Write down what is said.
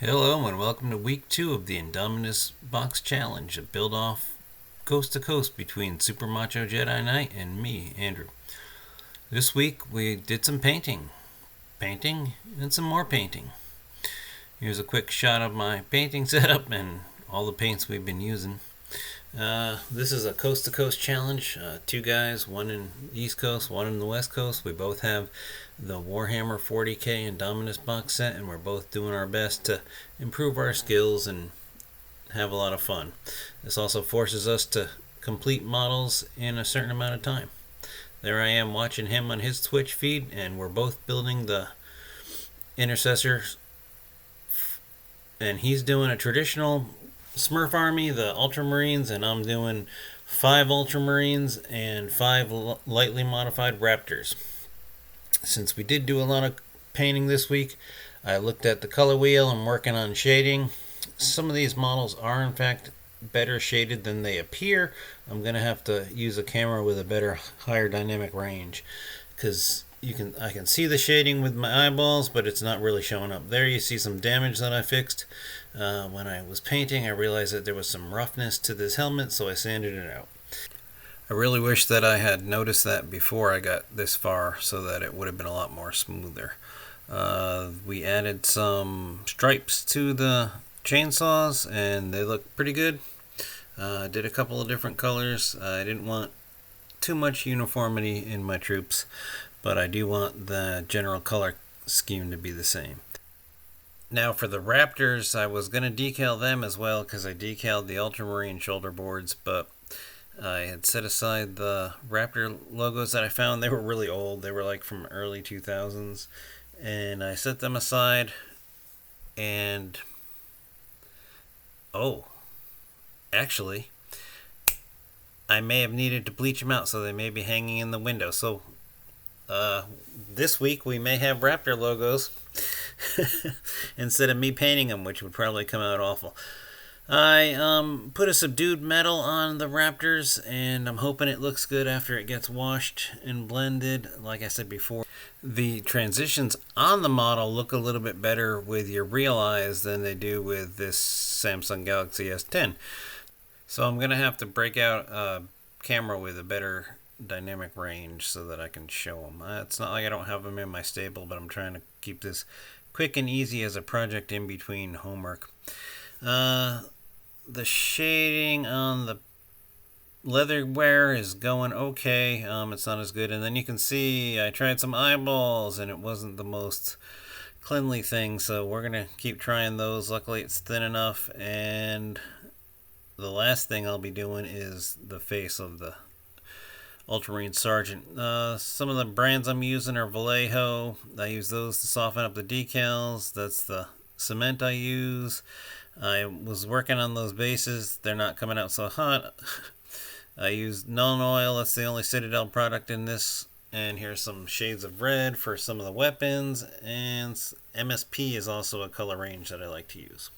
Hello and welcome to week 2 of the Indomitus box challenge, a build off coast to coast between Super Macho Jedi Knight and me, Andrew. This week we did some painting, and some more painting. Here's a quick shot of my painting setup and all the paints we've been using. This is a coast to coast challenge. Two guys, one in the East Coast, one in the West Coast. We both have the Warhammer 40k Indomitus box set, and we're both doing our best to improve our skills and have a lot of fun. This also forces us to complete models in a certain amount of time. There I am watching him on his Twitch feed, and we're both building the intercessors, and he's doing a traditional Smurf army, the Ultramarines, and I'm doing 5 Ultramarines and 5 lightly modified Raptors. Since we did do a lot of painting this week, I looked at the color wheel and working on shading. Some of these models are in fact better shaded than they appear. I'm going to have to use a camera with a better, higher dynamic range, because I can see the shading with my eyeballs, but it's not really showing up. There you see some damage that I fixed. When I was painting, I realized that there was some roughness to this helmet, so I sanded it out. I really wish that I had noticed that before I got this far, so that it would have been a lot more smoother. We added some stripes to the chainsaws, and they look pretty good. Did a couple of different colors. I didn't want too much uniformity in my troops, but I do want the general color scheme to be the same. Now for the Raptors, I was going to decal them as well, because I decaled the Ultramarine shoulder boards, but I had set aside the Raptor logos that I found. They were really old. They were like from early 2000s, and I set them aside, and actually I may have needed to bleach them out, so they may be hanging in the window. So this week we may have Raptor logos instead of me painting them, which would probably come out awful. I put a subdued metal on the Raptors, and I'm hoping it looks good after it gets washed and blended. Like I said before, the transitions on the model look a little bit better with your real eyes than they do with this Samsung Galaxy S10. So I'm going to have to break out a camera with a better dynamic range so that I can show them. It's not like I don't have them in my stable, but I'm trying to keep this quick and easy as a project in between homework. The shading on the leatherware is going okay. It's not as good. And then you can see I tried some eyeballs, and it wasn't the most cleanly thing, so we're going to keep trying those. Luckily it's thin enough. And the last thing I'll be doing is the face of the Ultramarine Sergeant. Some of the brands I'm using are Vallejo. I use those to soften up the decals. That's the cement I use. I was working on those bases. They're not coming out so hot. I used Null Oil. That's the only Citadel product in this. And here's some shades of red for some of the weapons. And MSP is also a color range that I like to use.